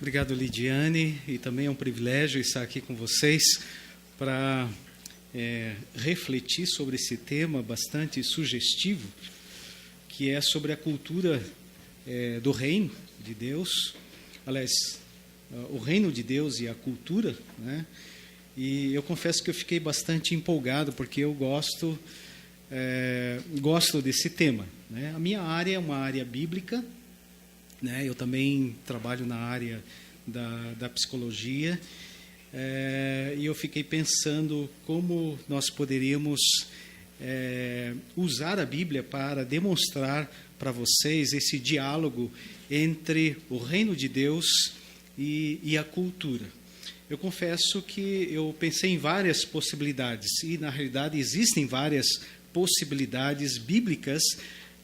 Obrigado, Lidiane, e também é um privilégio estar aqui com vocês para refletir sobre esse tema bastante sugestivo, que é sobre a cultura do reino de Deus, aliás, o reino de Deus e a cultura, né? E eu confesso que eu fiquei bastante empolgado, porque eu gosto desse tema, né? A minha área é uma área bíblica, né? Eu também trabalho na área da psicologia, e eu fiquei pensando como nós poderíamos usar a Bíblia para demonstrar para vocês esse diálogo entre o reino de Deus e a cultura. Eu confesso que eu pensei em várias possibilidades, e na realidade existem várias possibilidades bíblicas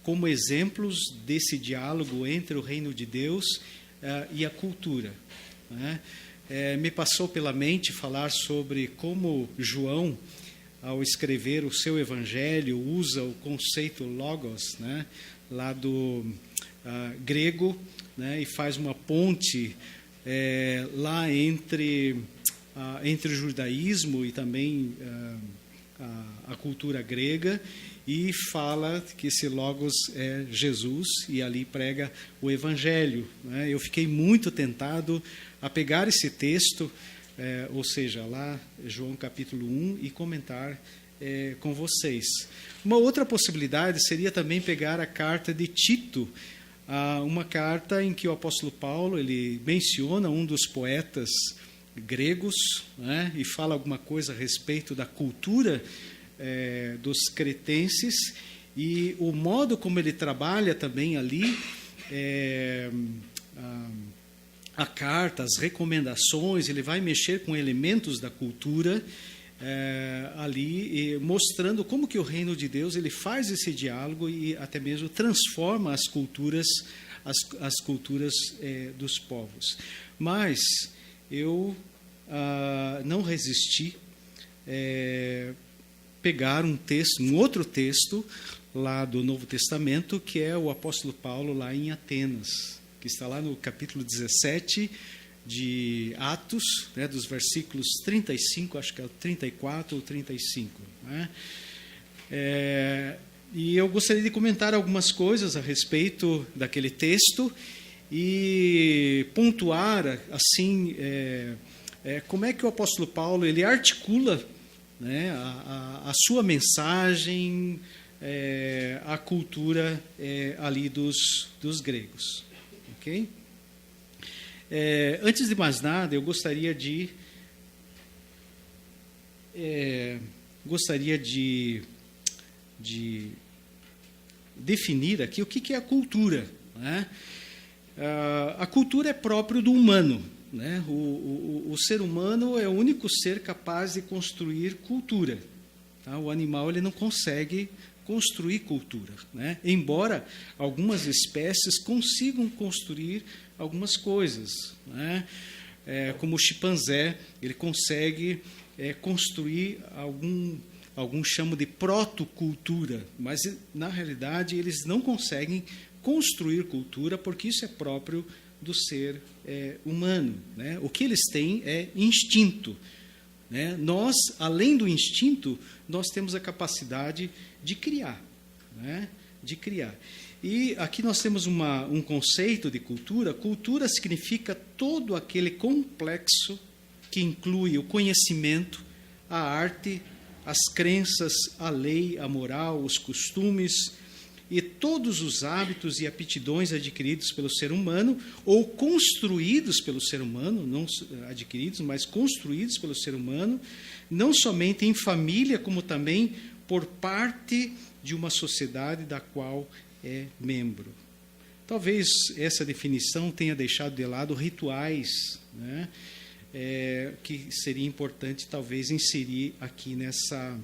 como exemplos desse diálogo entre o reino de Deus e a cultura, né? Me passou pela mente falar sobre como João, ao escrever o seu evangelho, usa o conceito logos, né, lá do grego, né, e faz uma ponte lá entre o judaísmo e também a cultura grega, e fala que esse logos é Jesus, e ali prega o evangelho, né? Eu fiquei muito tentado a pegar esse texto, ou seja, lá João capítulo 1, e comentar com vocês. Uma outra possibilidade seria também pegar a carta de Tito, uma carta em que o apóstolo Paulo ele menciona um dos poetas gregos, né, e fala alguma coisa a respeito da cultura dos cretenses, e o modo como ele trabalha também ali a carta, as recomendações, ele vai mexer com elementos da cultura ali, mostrando como que o reino de Deus ele faz esse diálogo e até mesmo transforma as culturas dos povos. Mas eu não resisti pegar um outro texto lá do Novo Testamento, que é o apóstolo Paulo lá em Atenas, que está lá no capítulo 17 de Atos, né, dos versículos 35, acho que é o 34 ou 35. Né? E eu gostaria de comentar algumas coisas a respeito daquele texto e pontuar assim como é que o apóstolo Paulo ele articula, né, a sua mensagem à cultura ali dos gregos. Ok? Antes de mais nada, eu gostaria de definir aqui o que é a cultura, né? A cultura é próprio do humano, né? O ser humano é o único ser capaz de construir cultura, tá? O animal ele não consegue construir cultura, né? Embora algumas espécies consigam construir algumas coisas, né? Como o chimpanzé, ele consegue construir alguns chamam de protocultura, mas na realidade eles não conseguem construir cultura, porque isso é próprio do ser humano, né? O que eles têm é instinto, né? Nós, além do instinto, nós temos a capacidade de criar, né? De criar. E aqui nós temos um conceito de cultura. Cultura significa todo aquele complexo que inclui o conhecimento, a arte, as crenças, a lei, a moral, os costumes e todos os hábitos e aptidões adquiridos pelo ser humano ou construídos pelo ser humano, não adquiridos, mas construídos pelo ser humano, não somente em família, como também por parte de uma sociedade da qual é membro. Talvez essa definição tenha deixado de lado rituais, né, que seria importante talvez inserir aqui nessa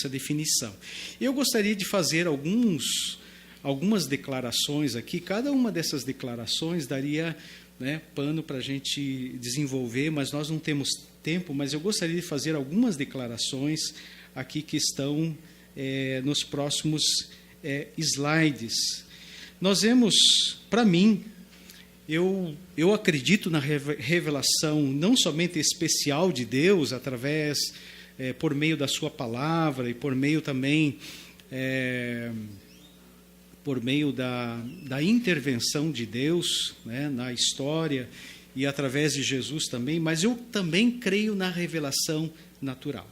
definição. Eu gostaria de fazer algumas declarações aqui. Cada uma dessas declarações daria, né, pano para a gente desenvolver, mas nós não temos tempo. Mas eu gostaria de fazer algumas declarações aqui que estão nos próximos slides. Nós vemos, para mim, eu acredito na revelação não somente especial de Deus, através, por meio da sua palavra e por meio também, por meio da intervenção de Deus, né, na história e através de Jesus também, mas eu também creio na revelação natural.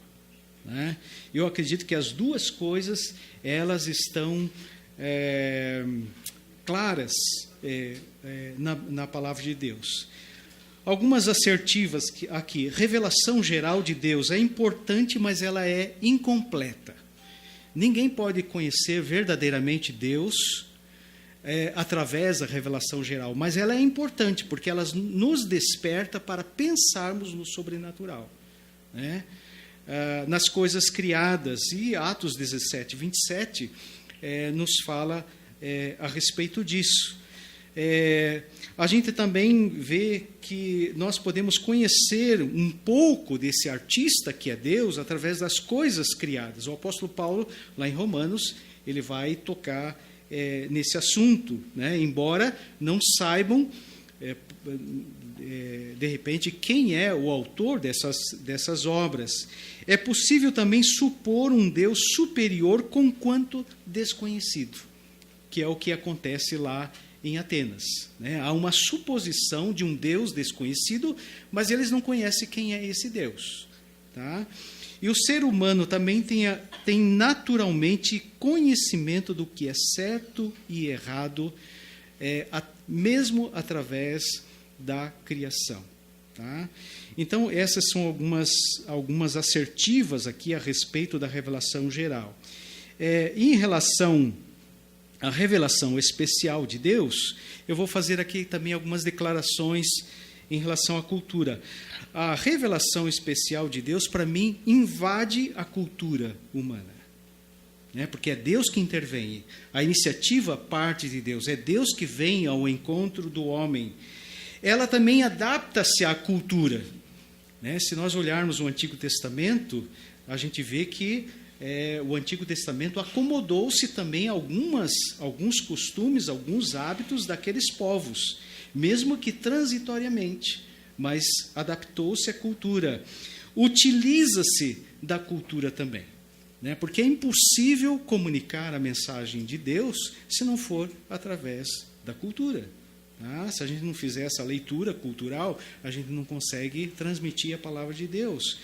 Né? Eu acredito que as duas coisas, elas estão claras na palavra de Deus. Algumas assertivas aqui. Revelação geral de Deus é importante, mas ela é incompleta. Ninguém pode conhecer verdadeiramente Deus através da revelação geral, mas ela é importante, porque ela nos desperta para pensarmos no sobrenatural, né? Nas coisas criadas, e Atos 17, 27 nos fala a respeito disso. A gente também vê que nós podemos conhecer um pouco desse artista que é Deus através das coisas criadas. O apóstolo Paulo, lá em Romanos, ele vai tocar nesse assunto, né? Embora não saibam, de repente, quem é o autor dessas obras. É possível também supor um Deus superior conquanto desconhecido, que é o que acontece lá em Atenas, né? Há uma suposição de um Deus desconhecido, mas eles não conhecem quem é esse Deus. Tá? E o ser humano também tem naturalmente conhecimento do que é certo e errado, mesmo através da criação. Tá? Então, essas são algumas assertivas aqui a respeito da revelação geral. Em relação à revelação especial de Deus, eu vou fazer aqui também algumas declarações em relação à cultura. A revelação especial de Deus, para mim, invade a cultura humana, né? Porque é Deus que intervém. A iniciativa parte de Deus, é Deus que vem ao encontro do homem. Ela também adapta-se à cultura, né? Se nós olharmos o Antigo Testamento, a gente vê que o Antigo Testamento acomodou-se também a alguns costumes, alguns hábitos daqueles povos, mesmo que transitoriamente, mas adaptou-se à cultura. Utiliza-se da cultura também, né? Porque é impossível comunicar a mensagem de Deus se não for através da cultura. Se a gente não fizer essa leitura cultural, a gente não consegue transmitir a palavra de Deus.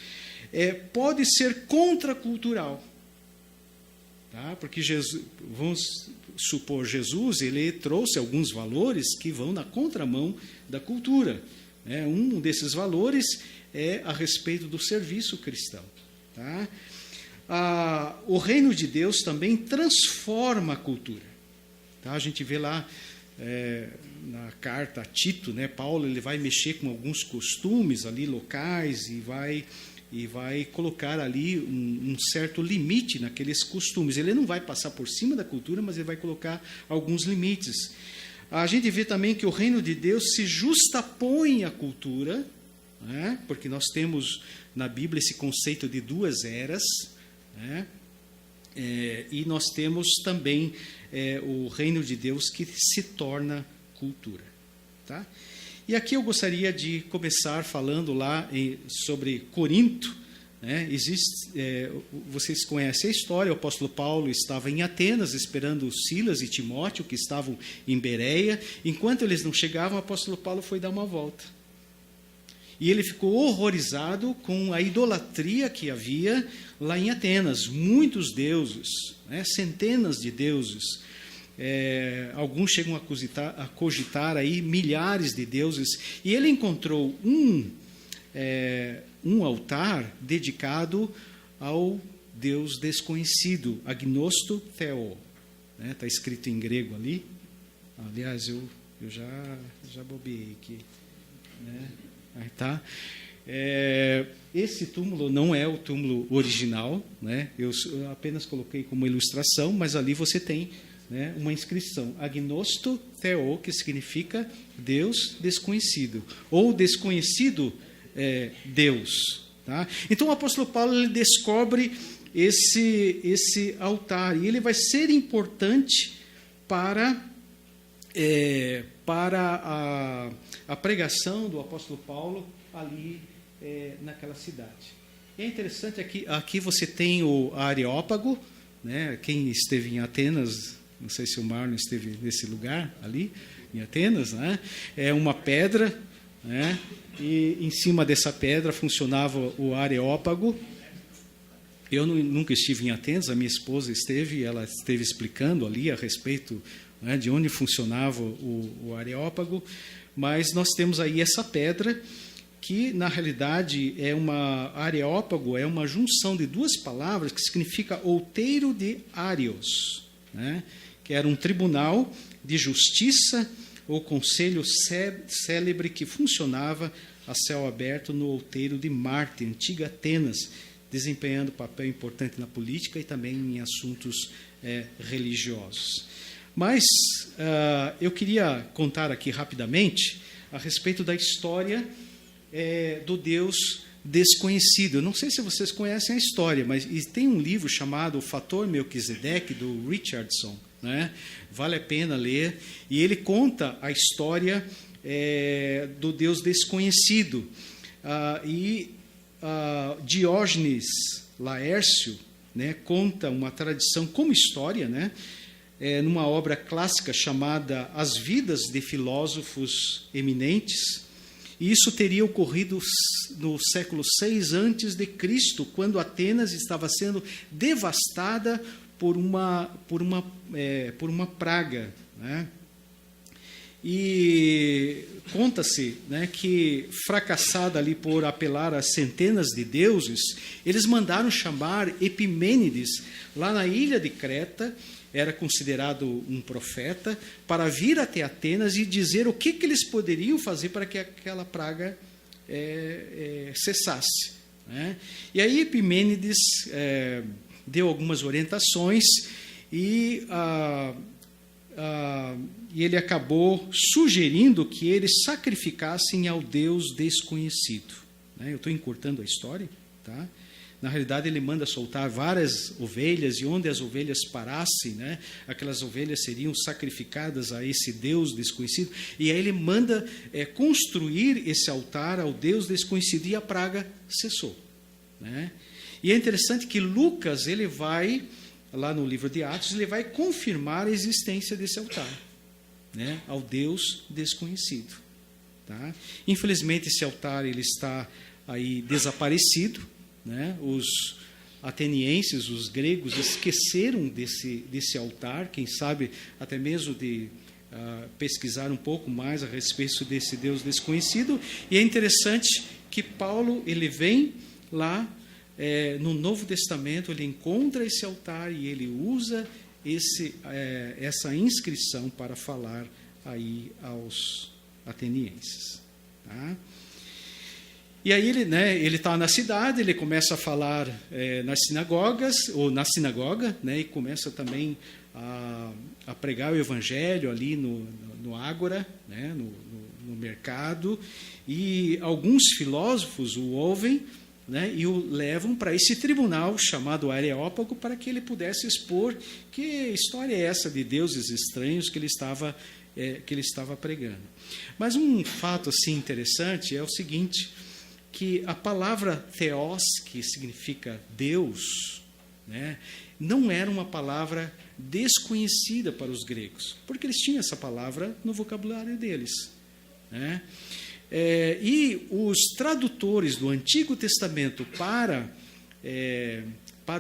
Pode ser contracultural, tá? Porque vamos supor, Jesus, ele trouxe alguns valores que vão na contramão da cultura. Um desses valores é a respeito do serviço cristão. Tá? O reino de Deus também transforma a cultura. Tá? A gente vê lá na carta a Tito, né, Paulo, ele vai mexer com alguns costumes ali locais e vai colocar ali um certo limite naqueles costumes. Ele não vai passar por cima da cultura, mas ele vai colocar alguns limites. A gente vê também que o reino de Deus se justapõe à cultura, né, porque nós temos na Bíblia esse conceito de duas eras, né, e nós temos também o reino de Deus que se torna cultura. Tá? E aqui eu gostaria de começar falando lá sobre Corinto. Né? Vocês conhecem a história, o apóstolo Paulo estava em Atenas esperando Silas e Timóteo, que estavam em Bereia. Enquanto eles não chegavam, o apóstolo Paulo foi dar uma volta. E ele ficou horrorizado com a idolatria que havia lá em Atenas. Muitos deuses, né? Centenas de deuses. Alguns chegam a cogitar aí milhares de deuses. E ele encontrou um altar dedicado ao Deus desconhecido, Agnosto Theo. Está escrito em grego ali. Aliás, eu já bobeei aqui. Né? Aí tá. Esse túmulo não é o túmulo original, né? Eu apenas coloquei como ilustração, mas ali você tem, né, uma inscrição, Agnosto Theo, que significa Deus desconhecido, ou desconhecido Deus. Tá? Então o apóstolo Paulo ele descobre esse altar, e ele vai ser importante para para a pregação do apóstolo Paulo ali naquela cidade. E é interessante, aqui você tem o Areópago, né? Quem esteve em Atenas, não sei se o Marlon esteve nesse lugar ali, em Atenas, né? É uma pedra, né? E em cima dessa pedra funcionava o Areópago. Eu nunca estive em Atenas, a minha esposa esteve, ela esteve explicando ali a respeito, né, de onde funcionava o Areópago, mas nós temos aí essa pedra, que na realidade Areópago é uma junção de duas palavras que significa outeiro de Áreos, né, que era um tribunal de justiça ou conselho célebre que funcionava a céu aberto no outeiro de Marte, antiga Atenas, desempenhando papel importante na política e também em assuntos religiosos. Mas eu queria contar aqui rapidamente a respeito da história do Deus desconhecido. Eu não sei se vocês conhecem a história, mas tem um livro chamado O Fator Melquisedeque, do Richardson, né? Vale a pena ler, e ele conta a história do Deus desconhecido. Diógenes Laércio, né, conta uma tradição como história, né, numa obra clássica chamada As Vidas de Filósofos Eminentes, e isso teria ocorrido no século VI a.C., quando Atenas estava sendo devastada por uma praga, né? E conta-se, né, que, fracassada ali por apelar a centenas de deuses, eles mandaram chamar Epimênides, lá na ilha de Creta, era considerado um profeta, para vir até Atenas e dizer o que eles poderiam fazer para que aquela praga cessasse, né? E aí Epimênides deu algumas orientações e ele acabou sugerindo que eles sacrificassem ao Deus desconhecido, né? Eu estou encurtando a história, tá? Na realidade, ele manda soltar várias ovelhas, e onde as ovelhas parassem, né, aquelas ovelhas seriam sacrificadas a esse Deus desconhecido, e aí ele manda construir esse altar ao Deus desconhecido, e a praga cessou, né? E é interessante que Lucas, ele vai, lá no livro de Atos, ele vai confirmar a existência desse altar, né, ao Deus desconhecido, tá? Infelizmente, esse altar ele está aí desaparecido, né? Os atenienses, os gregos, esqueceram desse altar, quem sabe até mesmo de pesquisar um pouco mais a respeito desse Deus desconhecido. E é interessante que Paulo, ele vem lá no Novo Testamento, ele encontra esse altar e ele usa essa inscrição para falar aí aos atenienses, tá? E aí ele está na cidade, ele começa a falar nas sinagogas, ou na sinagoga, né, e começa também a pregar o evangelho ali no ágora, né, no mercado, e alguns filósofos o ouvem, né, e o levam para esse tribunal chamado Areópago, para que ele pudesse expor que história é essa de deuses estranhos que ele estava pregando. Mas um fato assim interessante é o seguinte, que a palavra theos, que significa Deus, né, não era uma palavra desconhecida para os gregos, porque eles tinham essa palavra no vocabulário deles, né? E os tradutores do Antigo Testamento para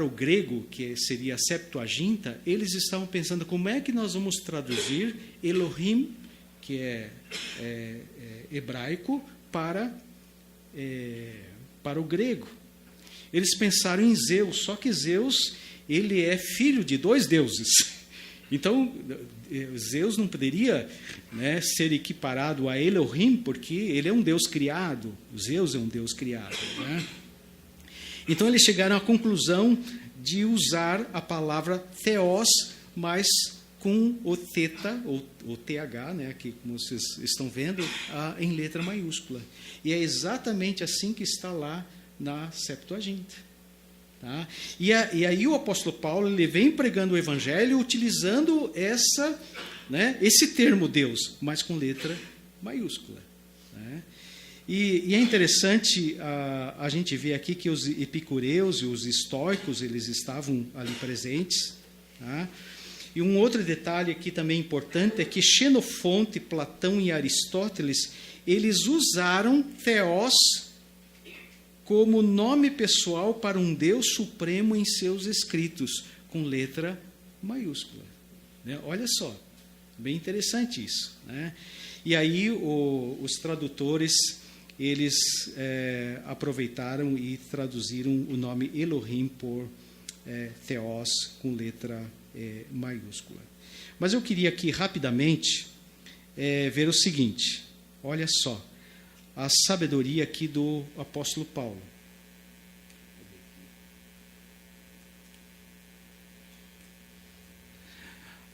o grego, que seria a Septuaginta, eles estavam pensando como é que nós vamos traduzir Elohim, que é hebraico, para o grego. Eles pensaram em Zeus, só que Zeus, ele é filho de dois deuses. Então, Zeus não poderia, né, ser equiparado a Elohim, porque ele é um Deus criado. Zeus é um Deus criado, né? Então, eles chegaram à conclusão de usar a palavra theos, mas com o θ, ou o TH, né, aqui como vocês estão vendo, em letra maiúscula. E é exatamente assim que está lá na Septuaginta, Tá? E aí o apóstolo Paulo ele vem pregando o evangelho utilizando esse termo Deus, mas com letra maiúscula. Né? E é interessante a gente ver aqui que os epicureus e os estoicos eles estavam ali presentes. Tá? E um outro detalhe aqui também importante é que Xenofonte, Platão e Aristóteles eles usaram Theos como nome pessoal para um Deus supremo em seus escritos, com letra maiúscula. Né? Olha só, bem interessante isso. Né? E aí os tradutores, eles aproveitaram e traduziram o nome Elohim por Theos, com letra maiúscula. Mas eu queria aqui, rapidamente, ver o seguinte, olha só, a sabedoria aqui do apóstolo Paulo.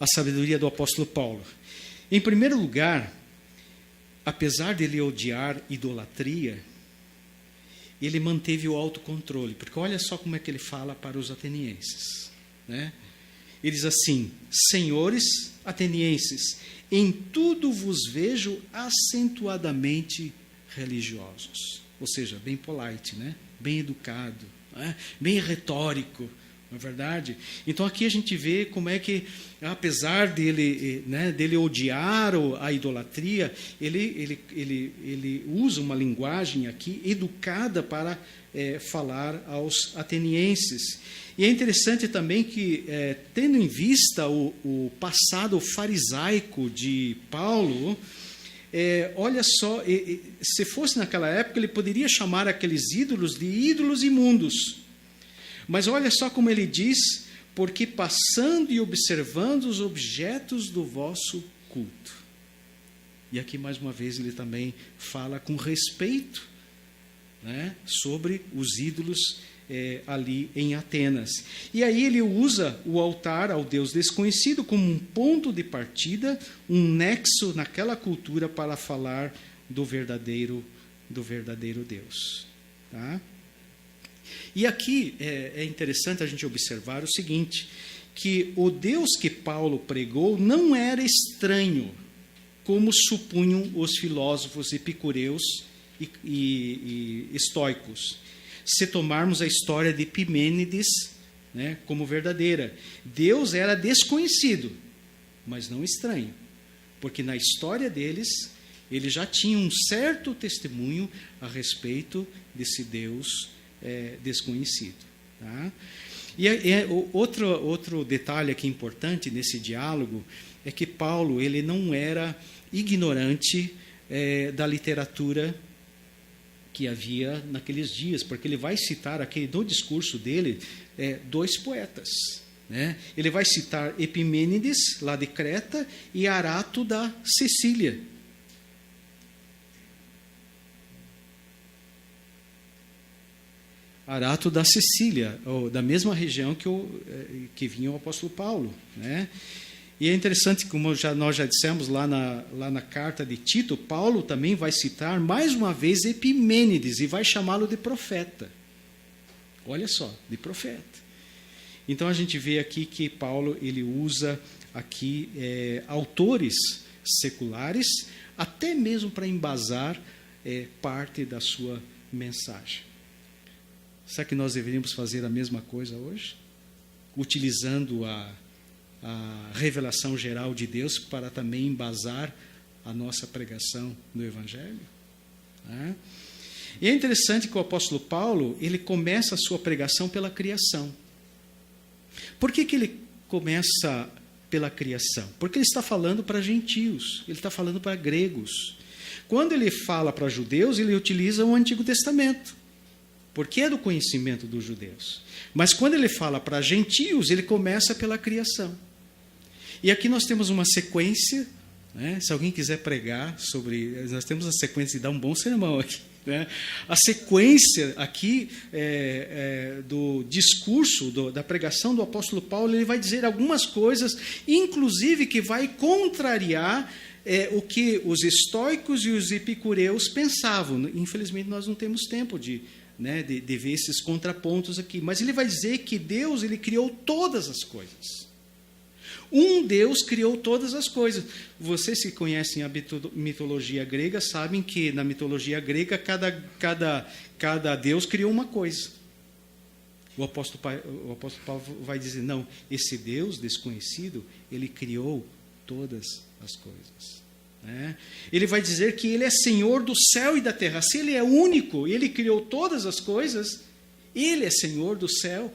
A sabedoria do apóstolo Paulo. Em primeiro lugar, apesar de ele odiar idolatria, ele manteve o autocontrole, porque olha só como é que ele fala para os atenienses. Né? Ele diz assim, senhores atenienses, em tudo vos vejo acentuadamente religiosos, ou seja, bem polite, né? Bem educado, né? Bem retórico, não é verdade? Então aqui a gente vê como é que, apesar dele odiar a idolatria, ele usa uma linguagem aqui educada para falar aos atenienses. E é interessante também que, tendo em vista o passado farisaico de Paulo, olha só, se fosse naquela época, ele poderia chamar aqueles ídolos de ídolos imundos. Mas olha só como ele diz, porque passando e observando os objetos do vosso culto. E aqui, mais uma vez, ele também fala com respeito, né, sobre os ídolos ali em Atenas. E aí ele usa o altar ao Deus desconhecido como um ponto de partida, um nexo naquela cultura para falar do verdadeiro Deus. Tá? E aqui é interessante a gente observar o seguinte, que o Deus que Paulo pregou não era estranho, como supunham os filósofos epicureus e estoicos. Se tomarmos a história de Epimênides, né, como verdadeira, Deus era desconhecido, mas não estranho, porque na história deles, eles já tinham um certo testemunho a respeito desse Deus desconhecido. Tá? E outro detalhe aqui importante nesse diálogo é que Paulo ele não era ignorante da literatura que havia naqueles dias, porque ele vai citar aqui no discurso dele dois poetas. Né? Ele vai citar Epimênides, lá de Creta, e Arato da Sicília. Arato da Sicília, ou da mesma região que vinha o apóstolo Paulo. Né? E é interessante, como nós já dissemos lá na carta de Tito, Paulo também vai citar mais uma vez Epimênides e vai chamá-lo de profeta. Olha só, de profeta. Então a gente vê aqui que Paulo ele usa aqui autores seculares, até mesmo para embasar parte da sua mensagem. Será que nós deveríamos fazer a mesma coisa hoje? Utilizando a revelação geral de Deus para também embasar a nossa pregação no Evangelho? Né? E é interessante que o apóstolo Paulo, ele começa a sua pregação pela criação. Por que ele começa pela criação? Porque ele está falando para gentios, ele está falando para gregos. Quando ele fala para judeus, ele utiliza o Antigo Testamento, porque é do conhecimento dos judeus. Mas quando ele fala para gentios, ele começa pela criação. E aqui nós temos uma sequência, né? Se alguém quiser pregar sobre... Nós temos a sequência de dar um bom sermão aqui. Né? A sequência aqui do discurso, da pregação do apóstolo Paulo, ele vai dizer algumas coisas, inclusive que vai contrariar o que os estoicos e os epicureus pensavam. Infelizmente, nós não temos tempo de né, de ver esses contrapontos aqui. Mas ele vai dizer que Deus, ele criou todas as coisas. Um Deus criou todas as coisas. Vocês que conhecem a mitologia grega sabem que na mitologia grega cada Deus criou uma coisa. O apóstolo Paulo vai dizer, não, esse Deus desconhecido, ele criou todas as coisas. Né? Ele vai dizer que ele é Senhor do céu e da terra. Se ele é único e ele criou todas as coisas, ele é Senhor do céu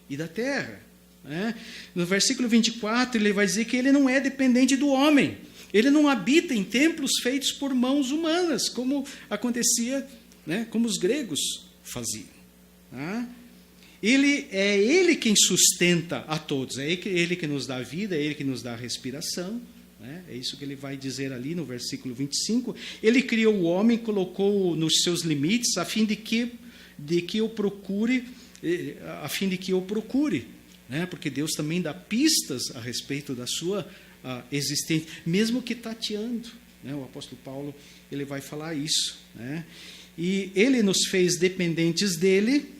e da terra. Né? No versículo 24, ele vai dizer que ele não é dependente do homem. Ele não habita em templos feitos por mãos humanas, como acontecia, né, como os gregos faziam. Tá? É Ele quem sustenta a todos, é Ele que nos dá vida, é Ele que nos dá respiração. Né? É isso que ele vai dizer ali no versículo 25. Ele criou o homem, colocou nos seus limites, a fim de que eu procure, né? Porque Deus também dá pistas a respeito da sua existência, mesmo que tateando. Né? O apóstolo Paulo ele vai falar isso. Né? E ele nos fez dependentes dele.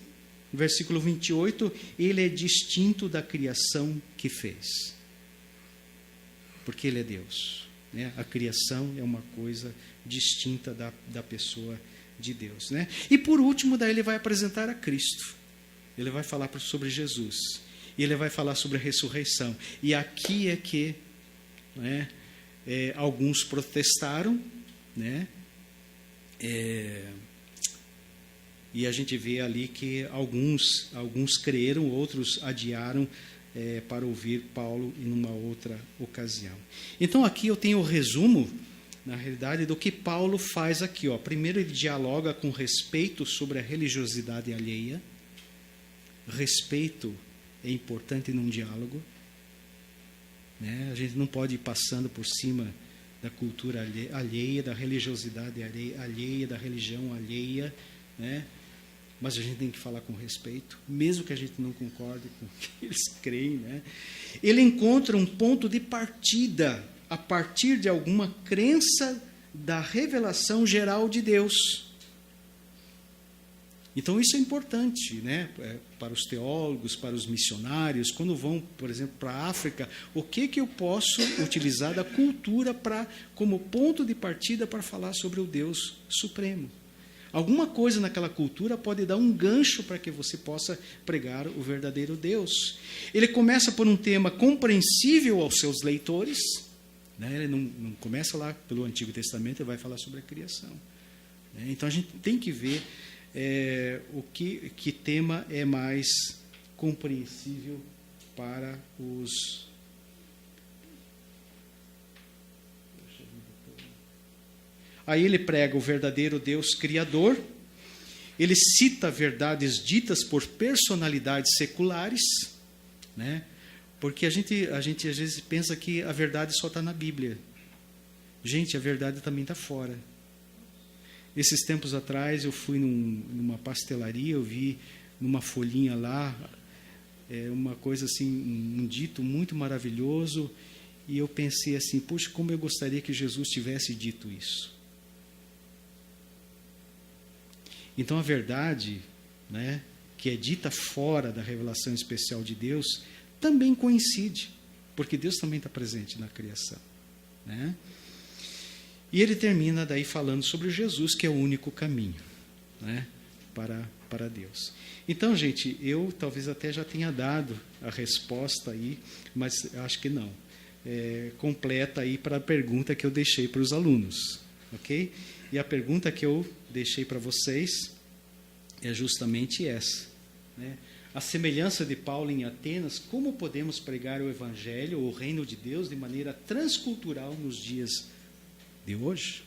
Versículo 28, ele é distinto da criação que fez. Porque ele é Deus. Né? A criação é uma coisa distinta da pessoa de Deus. Né? E por último, daí ele vai apresentar a Cristo. Ele vai falar sobre Jesus. E ele vai falar sobre a ressurreição. E aqui é que, né, alguns protestaram, né? E a gente vê ali que alguns creram, outros adiaram para ouvir Paulo em uma outra ocasião. Então aqui eu tenho o resumo, na realidade, do que Paulo faz aqui. Ó. Primeiro ele dialoga com respeito sobre a religiosidade alheia. Respeito é importante num diálogo. Né? A gente não pode ir passando por cima da cultura alheia, da religiosidade alheia, da religião alheia, né? Mas a gente tem que falar com respeito, mesmo que a gente não concorde com o que eles creem. Né? Ele encontra um ponto de partida a partir de alguma crença da revelação geral de Deus. Então isso é importante, né? Para os teólogos, para os missionários, quando vão, por exemplo, para a África, o que eu posso utilizar da cultura como ponto de partida para falar sobre o Deus Supremo? Alguma coisa naquela cultura pode dar um gancho para que você possa pregar o verdadeiro Deus. Ele começa por um tema compreensível aos seus leitores. Né? Ele não começa lá pelo Antigo Testamento, ele vai falar sobre a criação. Né? Então a gente tem que ver que tema é mais compreensível para os... Aí ele prega o verdadeiro Deus Criador, ele cita verdades ditas por personalidades seculares, né? Porque a gente às vezes pensa que a verdade só está na Bíblia. Gente, a verdade também está fora. Esses tempos atrás eu fui numa pastelaria, eu vi numa folhinha lá, uma coisa assim, um dito muito maravilhoso, e eu pensei assim, poxa, como eu gostaria que Jesus tivesse dito isso. Então a verdade, né, que é dita fora da revelação especial de Deus, também coincide, porque Deus também está presente na criação. Né? E ele termina daí falando sobre Jesus, que é o único caminho, né, para Deus. Então, gente, eu talvez até já tenha dado a resposta aí, mas acho que não. Completa aí para a pergunta que eu deixei para os alunos. Ok? E a pergunta que eu deixei para vocês é justamente essa. Né? A semelhança de Paulo em Atenas, como podemos pregar o Evangelho, o reino de Deus, de maneira transcultural nos dias de hoje?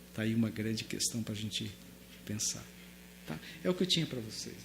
Está aí uma grande questão para a gente pensar. Tá? É o que eu tinha para vocês.